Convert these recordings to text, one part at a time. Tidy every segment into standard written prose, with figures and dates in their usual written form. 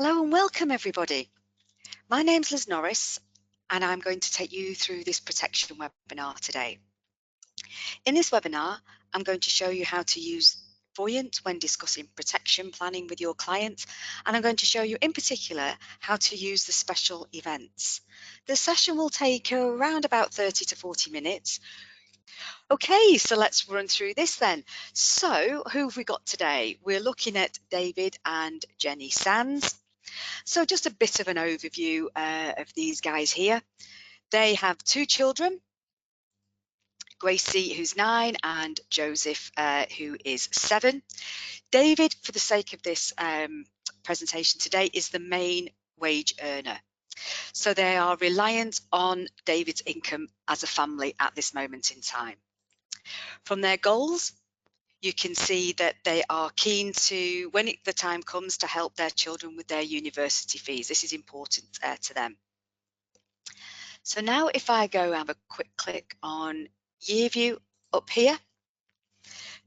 Hello and welcome everybody. My name's Liz Norris and I'm going to take you through this protection webinar today. In this webinar, I'm going to show you how to use Voyant when discussing protection planning with your clients, and I'm going to show you in particular how to use the special events. The session will take around about 30 to 40 minutes. Okay, so let's run through this then. So who have we got today? We're looking at David and Jenny Sands. So just a bit of an overview of these guys here. They have two children, Gracie, who's 9, and Joseph, who is 7. David, for the sake of this presentation today, is the main wage earner. So they are reliant on David's income as a family at this moment in time. From their goals, you can see that they are keen to, when the time comes, to help their children with their university fees. This is important to them. So now if I go have a quick click on Year View up here,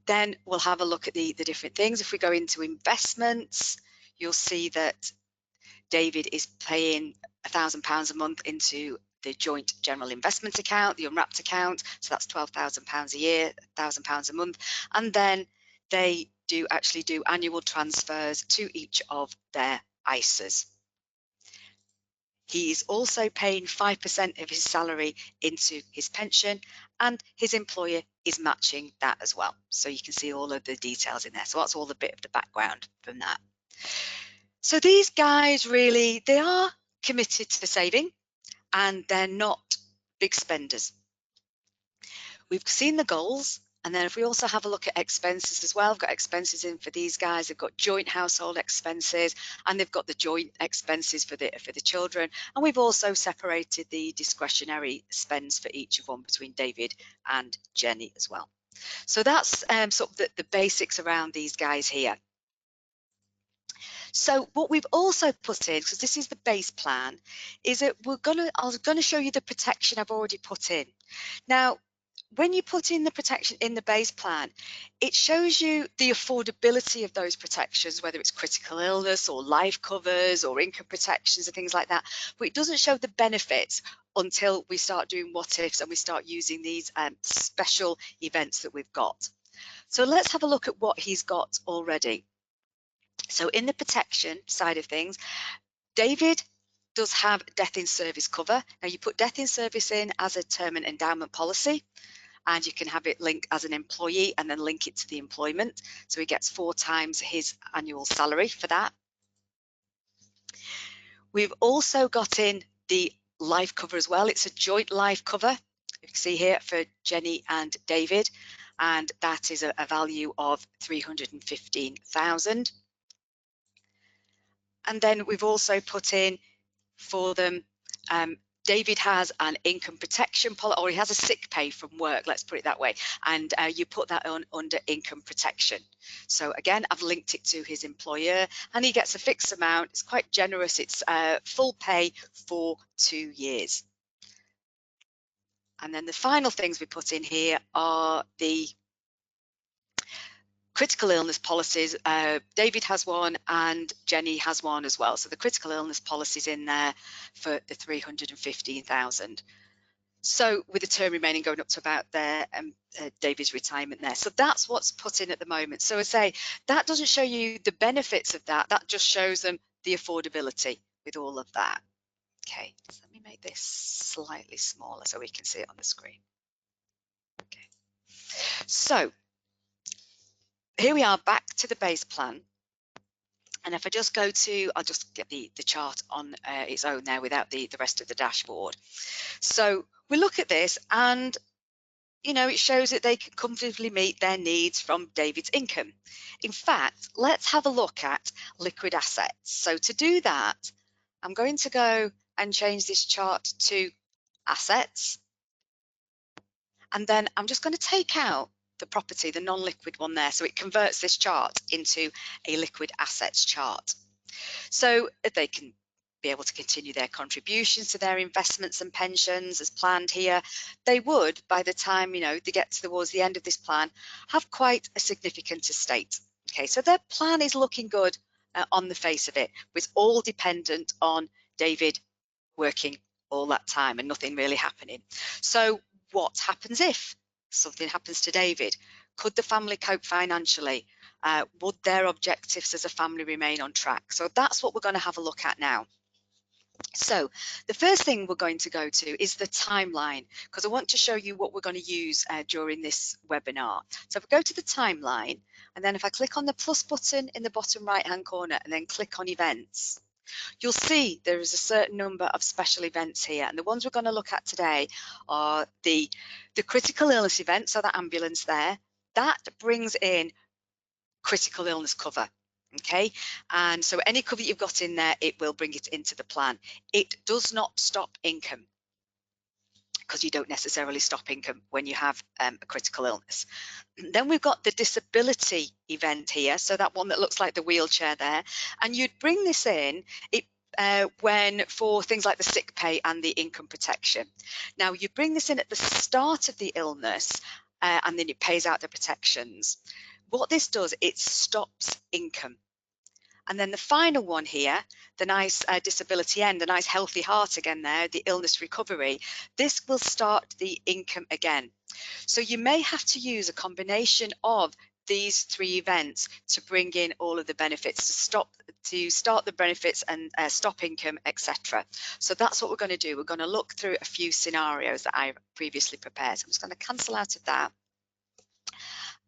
then we'll have a look at the different things. If we go into investments, you'll see that David is paying £1,000 a month into the joint general investment account, the unwrapped account, so that's £12,000 a year, £1,000 a month, and then they do actually do annual transfers to each of their ISAs. He is also paying 5% of his salary into his pension, and his employer is matching that as well. So you can see all of the details in there. So that's all the bit of the background from that. So these guys really, they are committed to saving and they're not big spenders. We've seen the goals. And then if we also have a look at expenses as well, we've got expenses in for these guys. They've got joint household expenses and they've got the joint expenses for the children. And we've also separated the discretionary spends for each of one between David and Jenny as well. So that's sort of the basics around these guys here. So what we've also put in, because this is the base plan, is that I was gonna show you the protection I've already put in. Now, when you put in the protection in the base plan, it shows you the affordability of those protections, whether it's critical illness or life covers or income protections and things like that. But it doesn't show the benefits until we start doing what ifs and we start using these special events that we've got. So let's have a look at what he's got already. So in the protection side of things, David does have death in service cover. Now you put death in service in as a term and endowment policy, and you can have it linked as an employee and then link it to the employment. So he gets 4 times his annual salary for that. We've also got in the life cover as well. It's a joint life cover. You can see here for Jenny and David, and that is a value of 315,000. And then we've also put in for them, David has an income protection policy, or he has a sick pay from work, let's put it that way, and you put that on under income protection. So again, I've linked it to his employer and he gets a fixed amount. It's quite generous. It's full pay for 2 years. And then the final things we put in here are the critical illness policies. David has one and Jenny has one as well. So the critical illness policies in there for the 315,000. So with the term remaining going up to about their David's retirement there. So that's what's put in at the moment. So I say that doesn't show you the benefits of that. That just shows them the affordability with all of that. Okay, so let me make this slightly smaller so we can see it on the screen. Okay, so here we are back to the base plan. And if I just go to, I'll just get the chart on its own there without the rest of the dashboard. So we look at this and, you know, it shows that they can comfortably meet their needs from David's income. In fact, let's have a look at liquid assets. So to do that, I'm going to go and change this chart to assets. And then I'm just going to take out the property, the non-liquid one there, so it converts this chart into a liquid assets chart. So they can be able to continue their contributions to their investments and pensions as planned here. They would, by the time, you know, they get towards the end of this plan, have quite a significant estate. Okay, so their plan is looking good on the face of it. It's all dependent on David working all that time and nothing really happening. So what happens if something happens to David? Could the family cope financially? Would their objectives as a family remain on track? So that's what we're going to have a look at now. So the first thing we're going to go to is the timeline, because I want to show you what we're going to use during this webinar. So if I go to the timeline, and then if I click on the plus button in the bottom right hand corner and then click on events, you'll see there is a certain number of special events here, and the ones we're going to look at today are the critical illness event, so that ambulance there, that brings in critical illness cover. Okay, and so any cover you've got in there, it will bring it into the plan. It does not stop income, because you don't necessarily stop income when you have a critical illness. Then we've got the disability event here, so that one that looks like the wheelchair there, and you'd bring this in when for things like the sick pay and the income protection. Now you bring this in at the start of the illness and then it pays out the protections. What this does, it stops income. And then the final one here, the nice disability end, the nice healthy heart again there, the illness recovery, this will start the income again. So you may have to use a combination of these three events to bring in all of the benefits, to start the benefits and stop income, etc. So that's what we're going to do. We're going to look through a few scenarios that I previously prepared. So I'm just going to cancel out of that.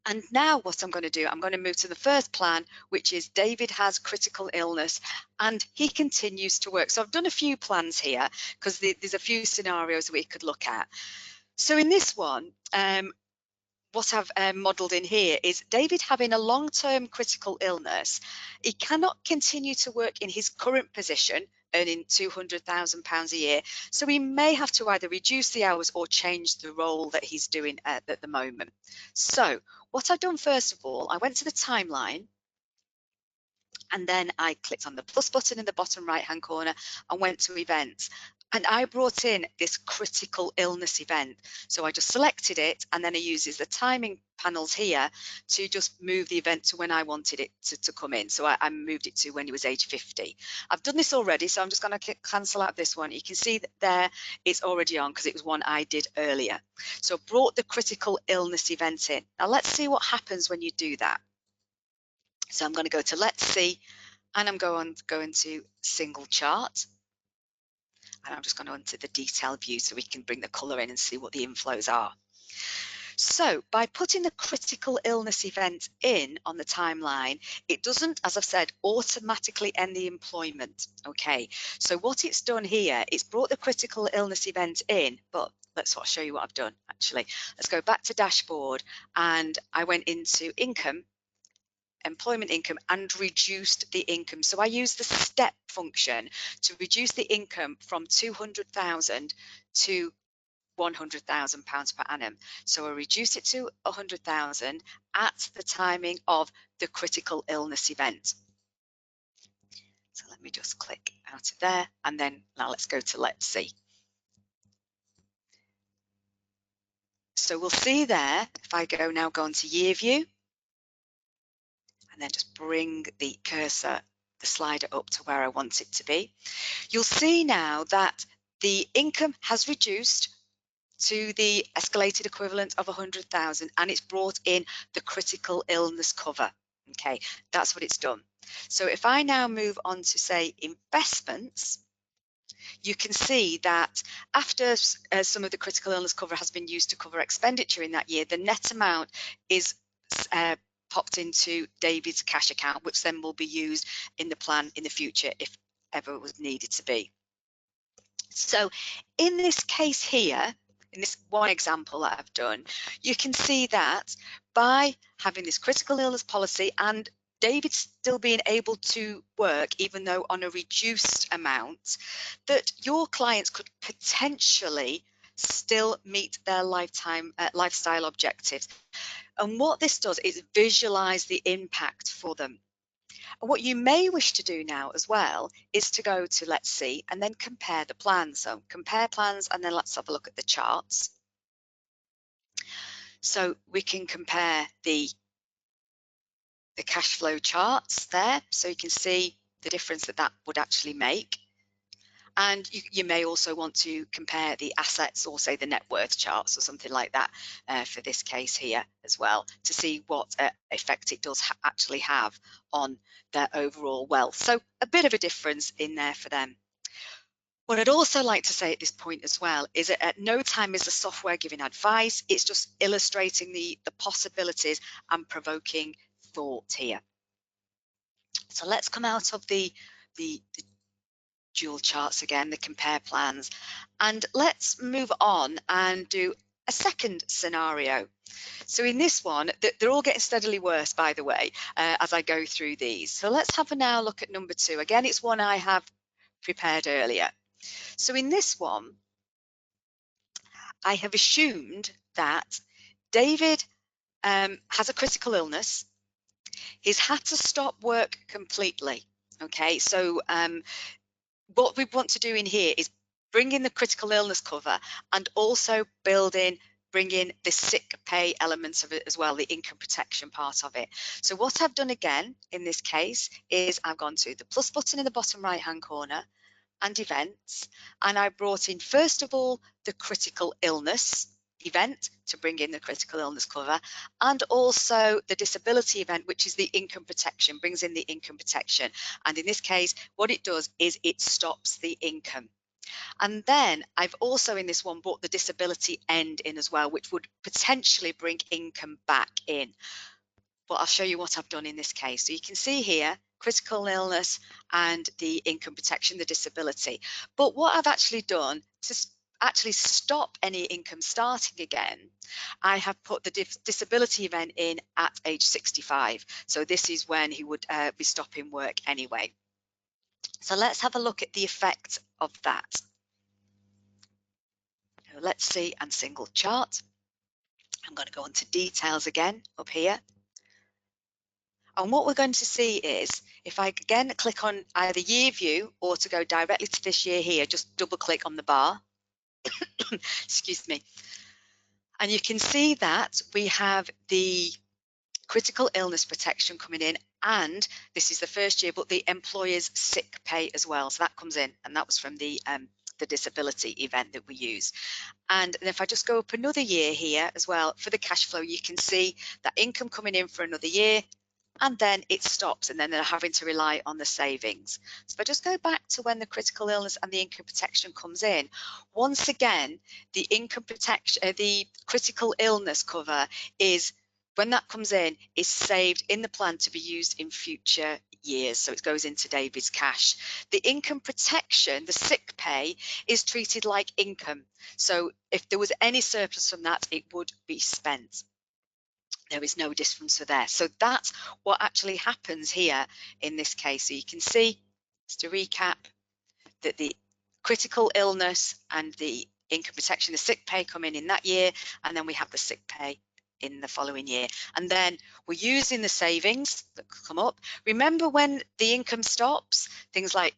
And now what I'm going to do, I'm going to move to the first plan, which is David has critical illness and he continues to work. So I've done a few plans here because there's a few scenarios we could look at. So in this one, what I've modelled in here is David having a long-term critical illness. He cannot continue to work in his current position, earning £200,000 a year. So he may have to either reduce the hours or change the role that he's doing at the moment. So what I've done first of all, I went to the timeline, and then I clicked on the plus button in the bottom right hand corner and went to events. And I brought in this critical illness event. So I just selected it, and then I uses the timing panels here to just move the event to when I wanted it to come in. So I moved it to when he was age 50. I've done this already, so I'm just going to cancel out this one. You can see that there it's already on because it was one I did earlier. So I brought the critical illness event in. Now let's see what happens when you do that. So I'm going to go to Let's See, and I'm going to single chart. And I'm just going to enter the detailed view so we can bring the colour in and see what the inflows are. So by putting the critical illness event in on the timeline, it doesn't, as I've said, automatically end the employment. Okay, so what it's done here, it's brought the critical illness event in, but let's show you what I've done actually. Let's go back to dashboard, and I went into income, employment income, and reduced the income. So I used the step function to reduce the income from 200,000 to £100,000 per annum. So I reduced it to 100,000 at the timing of the critical illness event. So let me just click out of there, and then now let's go to Let's See. So we'll see there, if I go on to year view, and then just bring the cursor, the slider up to where I want it to be, you'll see now that the income has reduced to the escalated equivalent of 100,000, and it's brought in the critical illness cover. Okay, that's what it's done. So if I now move on to say investments, you can see that after some of the critical illness cover has been used to cover expenditure in that year, the net amount is popped into David's cash account, which then will be used in the plan in the future if ever it was needed to be. So in this case here, in this one example that I've done, you can see that by having this critical illness policy and David still being able to work, even though on a reduced amount, that your clients could potentially still meet their lifestyle objectives. And what this does is visualize the impact for them. And what you may wish to do now as well is to go to Let's See and then compare the plans. So compare plans, and then let's have a look at the charts. So we can compare the the cash flow charts there, so you can see the difference that that would actually make. And you may also want to compare the assets or say the net worth charts or something like that for this case here as well, to see what effect it does actually have on their overall wealth. So a bit of a difference in there for them. What I'd also like to say at this point as well is that at no time is the software giving advice. It's just illustrating the possibilities and provoking thought here. So let's come out of the dual charts again, the compare plans, and let's move on and do a second scenario. So in this one, they're all getting steadily worse, by the way, as I go through these. So let's have a now look at number 2. Again, it's one I have prepared earlier. So in this one, I have assumed that David has a critical illness. He's had to stop work completely. Okay, so what we want to do in here is bring in the critical illness cover and also bring in the sick pay elements of it as well, the income protection part of it. So what I've done again in this case is I've gone to the plus button in the bottom right hand corner and events, and I brought in first of all the critical illness event to bring in the critical illness cover, and also the disability event, which is the income protection, brings in the income protection. And in this case, what it does is it stops the income. And then I've also in this one brought the disability end in as well, which would potentially bring income back in. But I'll show you what I've done in this case. So you can see here, critical illness and the income protection, the disability. But what I've actually done to actually stop any income starting again, I have put the disability event in at age 65. So this is when he would be stopping work anyway. So let's have a look at the effect of that. So let's see, and single chart. I'm going to go on to details again up here. And what we're going to see is, if I again click on either year view or to go directly to this year here, just double click on the bar, excuse me. And you can see that we have the critical illness protection coming in, and this is the first year, but the employer's sick pay as well. So that comes in, and that was from the disability event that we use. And if I just go up another year here as well for the cash flow, you can see that income coming in for another year, and then it stops, and then they're having to rely on the savings. So if I just go back to when the critical illness and the income protection comes in, once again, the income protection, the critical illness cover is, when that comes in, is saved in the plan to be used in future years. So it goes into David's cash. The income protection, the sick pay, is treated like income. So if there was any surplus from that, it would be spent. There is no difference for there. So that's what actually happens here in this case. So you can see, just to recap, that the critical illness and the income protection, the sick pay come in that year, and then we have the sick pay in the following year. And then we're using the savings that come up. Remember, when the income stops, things like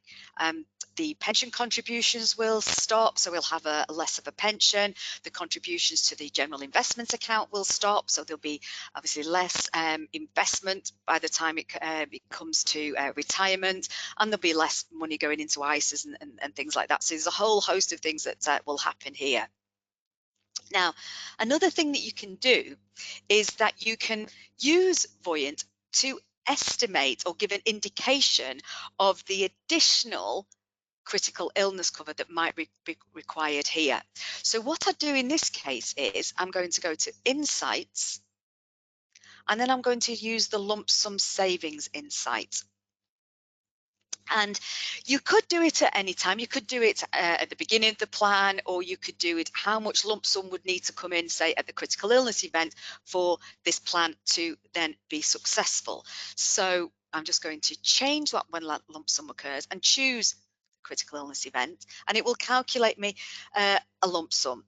the pension contributions will stop, so we'll have a less of a pension. The contributions to the general investment account will stop, so there'll be obviously less investment by the time it comes to retirement, and there'll be less money going into ISAs and things like that. So there's a whole host of things that will happen here. Now, another thing that you can do is that you can use Voyant to estimate or give an indication of the additional critical illness cover that might be required here. So what I do in this case is I'm going to go to Insights, and then I'm going to use the lump sum savings insight. And you could do it at any time. You could do it at the beginning of the plan, or you could do it how much lump sum would need to come in, say, at the critical illness event for this plan to then be successful. So I'm just going to change that when lump sum occurs and choose critical illness event, and it will calculate me a lump sum.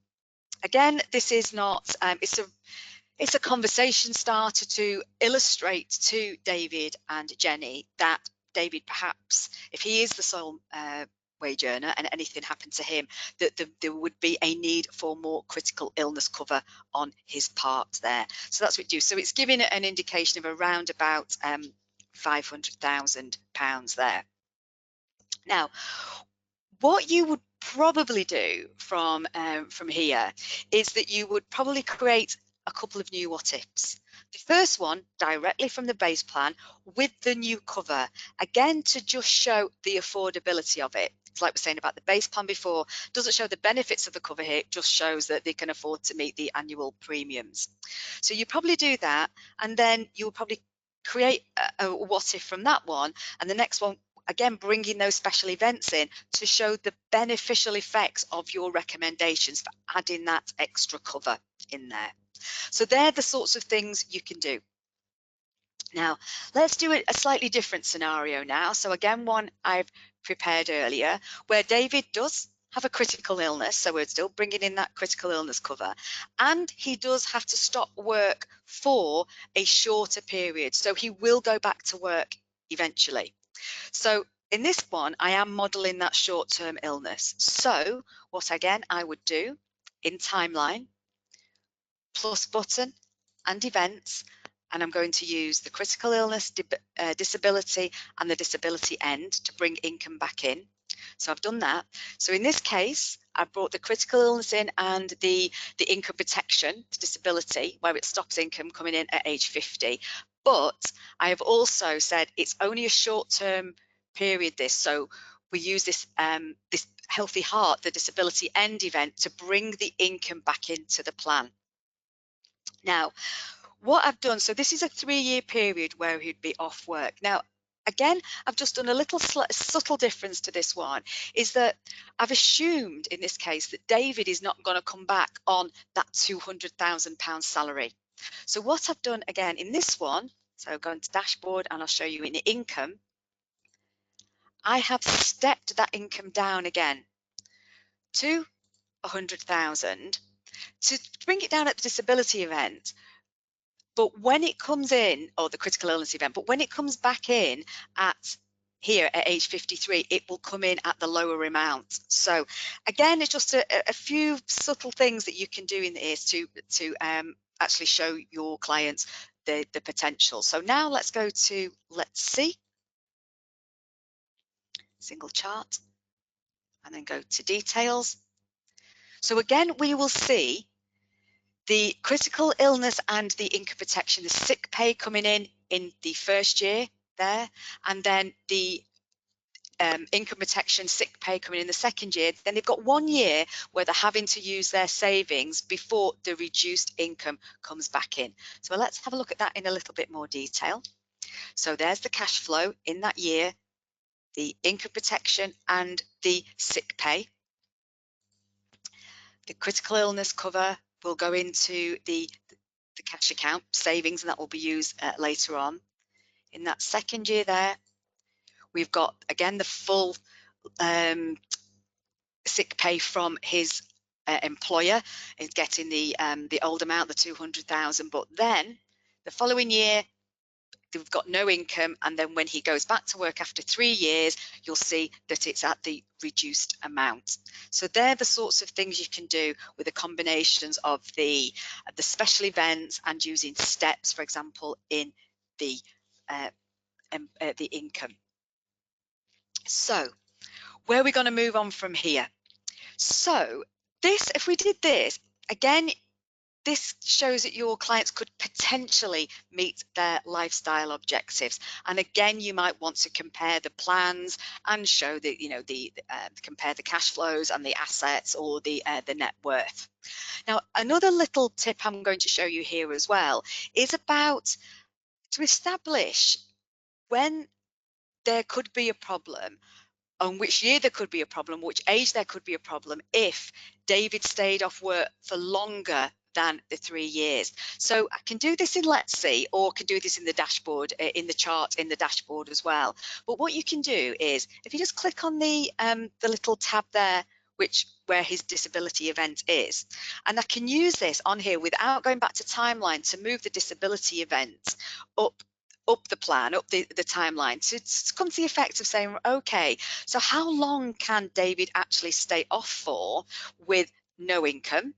Again, this is not, it's a conversation starter to illustrate to David and Jenny that David, perhaps, if he is the sole wage earner and anything happened to him, that there would be a need for more critical illness cover on his part there. So that's what you do. So it's giving an indication of around about £500,000 there. Now, what you would probably do from here is that you would probably create a couple of new what ifs. The first one directly from the base plan with the new cover, again to just show the affordability of it. It's like we're saying about the base plan before, doesn't show the benefits of the cover here, it just shows that they can afford to meet the annual premiums. So you probably do that, and then you'll probably create a what if from that one, and the next one again bringing those special events in to show the beneficial effects of your recommendations for adding that extra cover in there. So they're the sorts of things you can do. Now, let's do a slightly different scenario now. So again, one I've prepared earlier, where David does have a critical illness, so we're still bringing in that critical illness cover, and he does have to stop work for a shorter period, so he will go back to work eventually. So in this one, I am modeling that short-term illness. So what again I would do in timeline, plus button and events, and I'm going to use the critical illness, disability and the disability end to bring income back in. So I've done that. So in this case, I've brought the critical illness in and the income protection, the disability, where it stops income coming in at age 50. But I have also said it's only a short-term period this, so we use this this healthy heart, the disability end event, to bring the income back into the plan. Now, what I've done, so this is a 3-year period where he'd be off work. Now, again, I've just done a little subtle difference to this one, is that I've assumed in this case that David is not going to come back on that £200,000 salary. So what I've done again in this one, so go into dashboard and I'll show you in the income, I have stepped that income down again to 100,000 to bring it down at the disability event. But when it comes in, or the critical illness event, but when it comes back in at here at age 53, it will come in at the lower amount. So again, it's just a few subtle things that you can do in this to actually show your clients the potential. So now let's go to, let's see, single chart, and then go to details. So again, we will see the critical illness and the income protection, the sick pay coming in the first year there, and then the income protection sick pay coming in the second year. Then they've got 1 year where they're having to use their savings before the reduced income comes back in. So let's have a look at that in a little bit more detail. So there's the cash flow in that year, the income protection and the sick pay. The critical illness cover will go into the cash account savings, and that will be used later on. In that second year there, we've got again the full sick pay from his employer, is getting the old amount, the 200,000. But then the following year, they've got no income, and then when he goes back to work after 3 years, you'll see that it's at the reduced amount. So they're the sorts of things you can do with the combinations of the special events and using steps, for example, in the income. So where are we going to move on from here? So this, if we did this again, this shows that your clients could potentially meet their lifestyle objectives. And again, you might want to compare the plans and show that, you know, compare the cash flows and the assets or the net worth. Now, another little tip I'm going to show you here as well is about to establish when there could be a problem, on which year there could be a problem, which age there could be a problem if David stayed off work for longer than the 3 years. So I can do this in Let's See, or can do this in the dashboard, in the chart in the dashboard as well. But what you can do is, if you just click on the little tab there, where his disability event is, and I can use this on here without going back to timeline to move the disability event up up the plan, up the timeline to come to the effect of saying, okay, so how long can David actually stay off for with no income,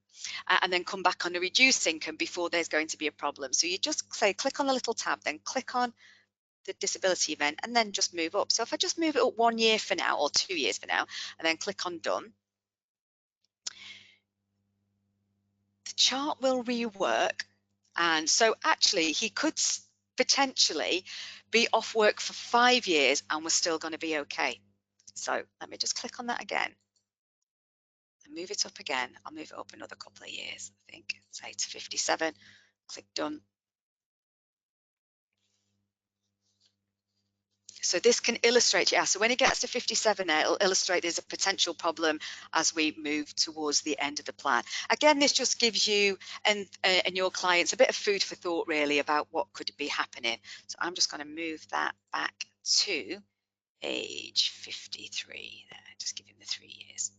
and then come back on a reduced income before there's going to be a problem? So you just say, click on the little tab, then click on the disability event, and then just move up. So if I just move it up 1 year for now, or 2 years for now, and then click on done, the chart will rework. And so actually he could potentially be off work for 5 years and we're still going to be okay. So let me just click on that again and move it up again. I'll move it up another couple of years, I think, say to 57, click done. So this can illustrate, yeah, so when it gets to 57 now, it'll illustrate there's a potential problem as we move towards the end of the plan. Again, this just gives you and your clients a bit of food for thought, really, about what could be happening. So I'm just going to move that back to age 53 there, just give him the 3 years.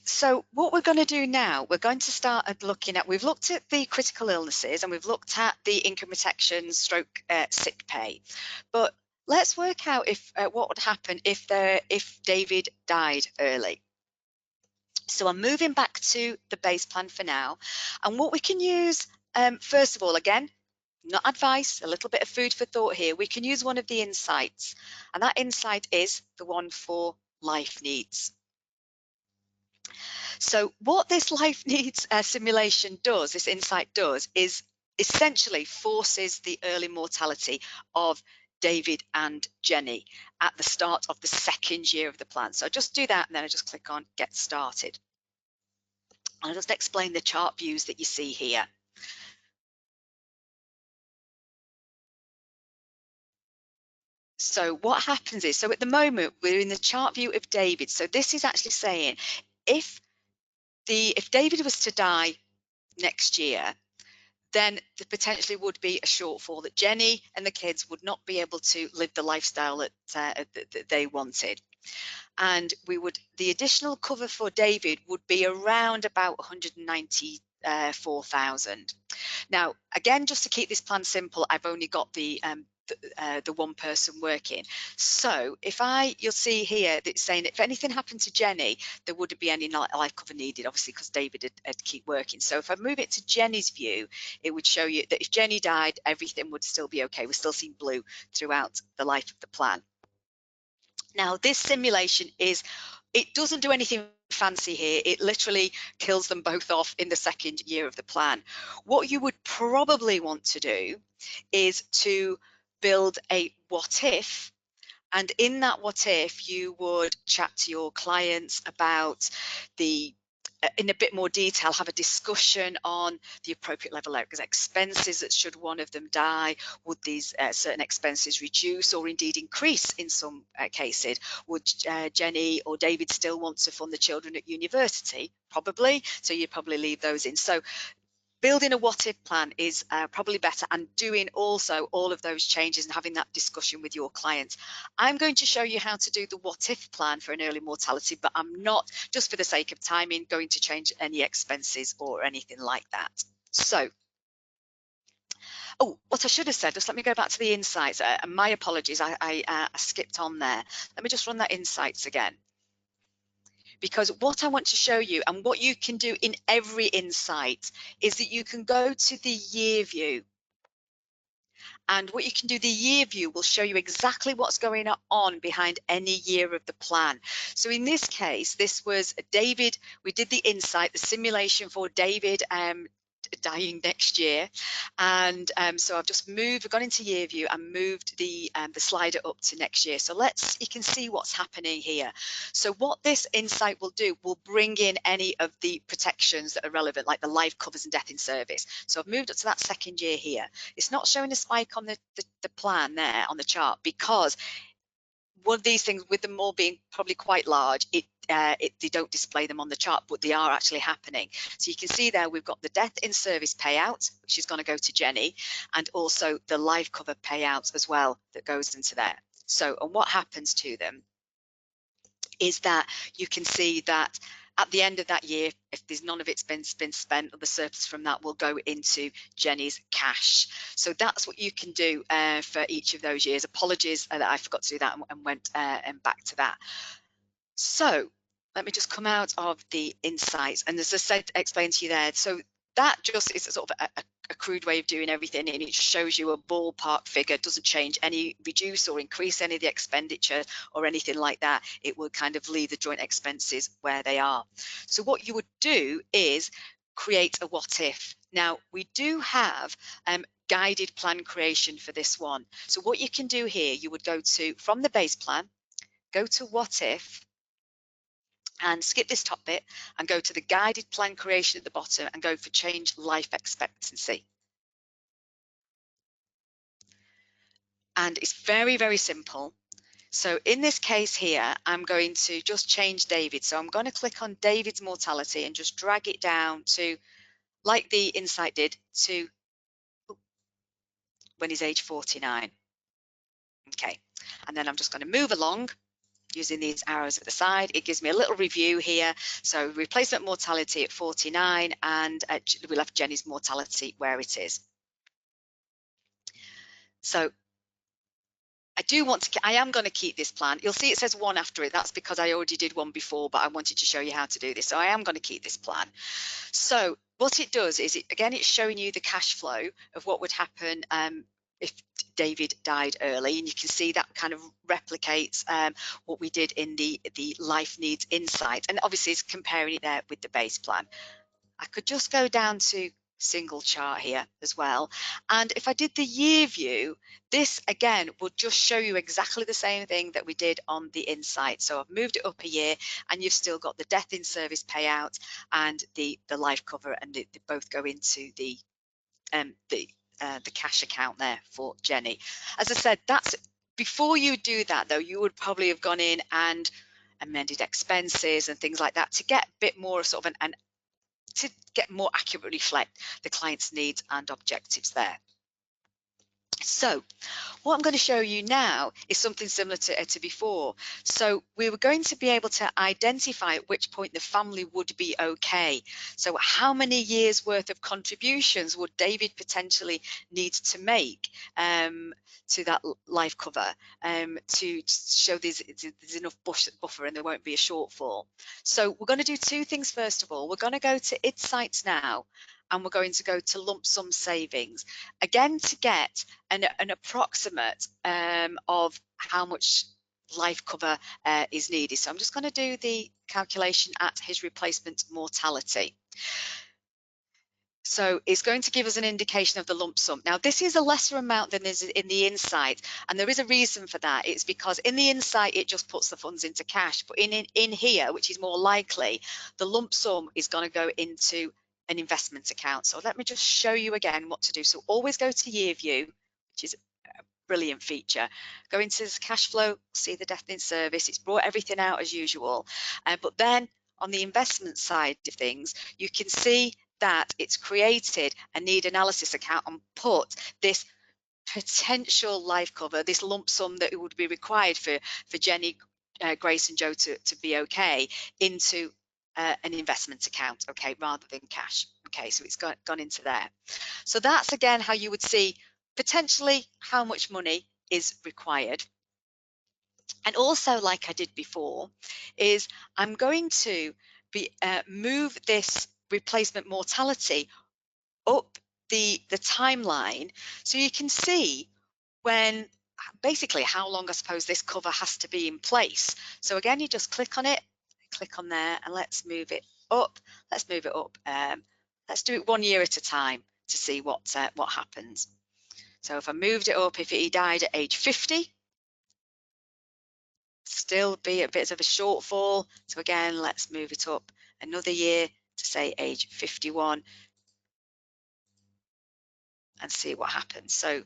So what we're going to do now, we're going to start at looking at, we've looked at the critical illnesses and we've looked at the income protection stroke sick pay, but let's work out if what would happen if David died early. So I'm moving back to the base plan for now, and what we can use, first of all, again, not advice, a little bit of food for thought here, we can use one of the insights, and that insight is the one for life needs. So what this life needs simulation does, this insight does, is essentially forces the early mortality of David and Jenny at the start of the second year of the plan. So I just do that and then I just click on get started. I'll just explain the chart views that you see here. So what happens is, so at the moment we're in the chart view of David. So this is actually saying if David was to die next year, then there potentially would be a shortfall, that Jenny and the kids would not be able to live the lifestyle that they wanted. And the additional cover for David would be around about 194,000. Now, again, just to keep this plan simple, I've only got the one person working. So you'll see here that it's saying if anything happened to Jenny, there wouldn't be any life cover needed, obviously, because David had keep working. So if I move it to Jenny's view, it would show you that if Jenny died, everything would still be okay. We're still seeing blue throughout the life of the plan. Now, this simulation it doesn't do anything fancy here. It literally kills them both off in the second year of the plan. What you would probably want to do is to build a what if, and in that what if you would chat to your clients about in a bit more detail, have a discussion on the appropriate level of expenses, that should one of them die, would these certain expenses reduce or indeed increase in some cases? Would Jenny or David still want to fund the children at university? Probably, so you'd probably leave those in. So building a what if plan is probably better, and doing also all of those changes and having that discussion with your clients. I'm going to show you how to do the what if plan for an early mortality, but I'm not, just for the sake of timing, going to change any expenses or anything like that. So, what I should have said, just let me go back to the insights. My apologies, I skipped on there. Let me just run that insights again. Because what I want to show you, and what you can do in every insight, is that you can go to the year view. And what you can do, the year view will show you exactly what's going on behind any year of the plan. So in this case, this was David. We did the insight, the simulation for David dying next year, and so I've just gone into year view and moved the slider up to next year. So you can see what's happening here. So what this insight will do will bring in any of the protections that are relevant, like the life covers and death in service. So I've moved up to that second year here. It's not showing a spike on the plan there on the chart, because one of these things, with them all being probably quite large, they don't display them on the chart, but they are actually happening. So you can see there we've got the death in service payout, which is going to go to Jenny, and also the life cover payout as well that goes into there. So, and what happens to them is that you can see that at the end of that year, if there's none of it's been spent, or the surplus from that will go into Jenny's cash. So that's what you can do for each of those years. Apologies that I forgot to do that and went and back to that. So let me just come out of the insights, and as I said, explain to you there. So that just is sort of a crude way of doing everything, and it shows you a ballpark figure. It doesn't change any, reduce or increase any of the expenditure or anything like that. It will kind of leave the joint expenses where they are. So what you would do is create a what if. Now we do have guided plan creation for this one. So what you can do here, you would go to, from the base plan, go to what if, and skip this top bit and go to the guided plan creation at the bottom and go for change life expectancy. And it's very, very simple. So in this case here, I'm going to just change David. So I'm going to click on David's mortality and just drag it down to, like the insight did, to when he's age 49. Okay, and then I'm just going to move along using these arrows at the side. It gives me a little review here. So replacement mortality at 49, and we left Jenny's mortality where it is. So I am going to keep this plan. You'll see it says one after it. That's because I already did one before, but I wanted to show you how to do this. So I am going to keep this plan. So what it does is, it's showing you the cash flow of what would happen if David died early, and you can see that kind of replicates what we did in the life needs insight, and obviously it's comparing it there with the base plan. I could just go down to single chart here as well, and if I did the year view, this again will just show you exactly the same thing that we did on the insight. So I've moved it up a year, and you've still got the death in service payout and the life cover, and they both go into the cash account there for Jenny. As I said, that's before you do that though, you would probably have gone in and amended expenses and things like that to get a bit more sort of to get more accurately reflect the client's needs and objectives there. So what I'm going to show you now is something similar to before. So we were going to be able to identify at which point the family would be okay. So how many years worth of contributions would David potentially need to make to that life cover to show there's enough buffer and there won't be a shortfall. So we're going to do two things. First of all, we're going to go to insights now, and we're going to go to lump sum savings, again to get an approximate of how much life cover is needed. So I'm just going to do the calculation at his replacement mortality. So it's going to give us an indication of the lump sum. Now, this is a lesser amount than is in the insight, and there is a reason for that. It's because in the insight, it just puts the funds into cash, but in here, which is more likely, the lump sum is going to go into an investment account. So let me just show you again what to do. So always go to year view, which is a brilliant feature. Go into this cash flow, see the death in service. It's brought everything out as usual. But then on the investment side of things, you can see that it's created a need analysis account and put this potential life cover, this lump sum that would be required for Jenny, Grace and Joe to be okay, into an investment account, okay, rather than cash. Okay, so it's gone into there. So that's again how you would see potentially how much money is required. And also, like I did before, is I'm going to move this replacement mortality up the timeline, so you can see when basically how long I suppose this cover has to be in place. So again, you just click on it, click on there, and let's move it up. Let's move it up. Let's do it 1 year at a time to see what happens. So if I moved it up, if he died at age 50, still be a bit of a shortfall. So again, let's move it up another year to say age 51 and see what happens. So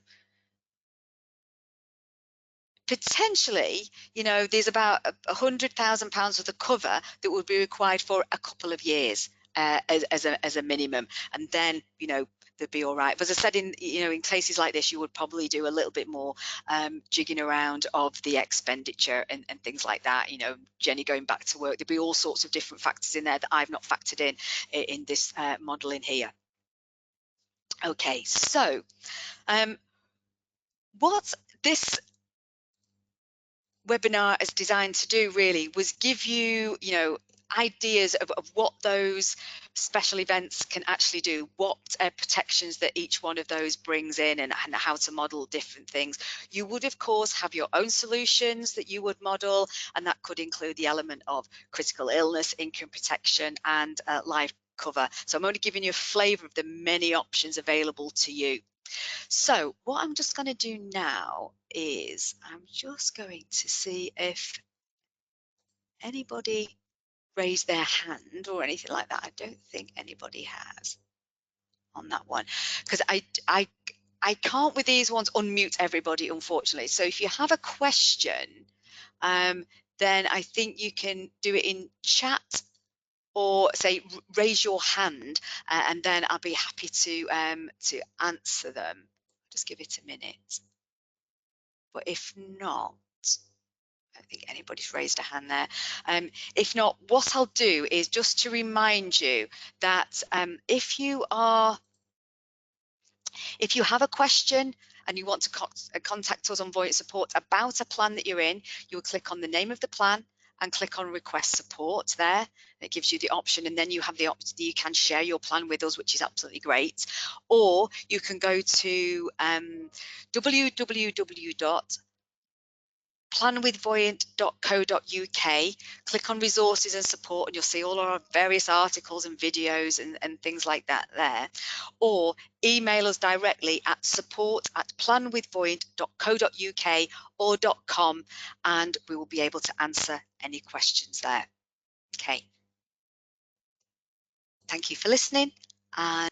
potentially, there's about £100,000 worth of cover that would be required for a couple of years as a minimum, and then they'd be all right. But as I said, in cases like this, you would probably do a little bit more jigging around of the expenditure and things like that. Jenny going back to work, there'd be all sorts of different factors in there that I've not factored in this modelling here. Okay, so what this webinar is designed to do really was give you, ideas of what those special events can actually do, what protections that each one of those brings in, and how to model different things. You would, of course, have your own solutions that you would model, and that could include the element of critical illness, income protection, and life cover. So I'm only giving you a flavour of the many options available to you. So what I'm just going to do now is I'm just going to see if anybody raised their hand or anything like that. I don't think anybody has on that one, because I can't with these ones unmute everybody, unfortunately. So if you have a question, then I think you can do it in chat or say raise your hand, and then I'll be happy to answer them. Just give it a minute. But if not, I don't think anybody's raised a hand there. If not, what I'll do is just to remind you that if you have a question and you want to contact us on Voyant Support about a plan that you're in, you'll click on the name of the plan and click on request support there. It gives you the option, and then you have the option, you can share your plan with us, which is absolutely great. Or you can go to planwithvoyant.co.uk, click on resources and support, and you'll see all our various articles and videos and things like that there. Or email us directly at support@planwithvoyant.co.uk or .com, and we will be able to answer any questions there. Okay. Thank you for listening. And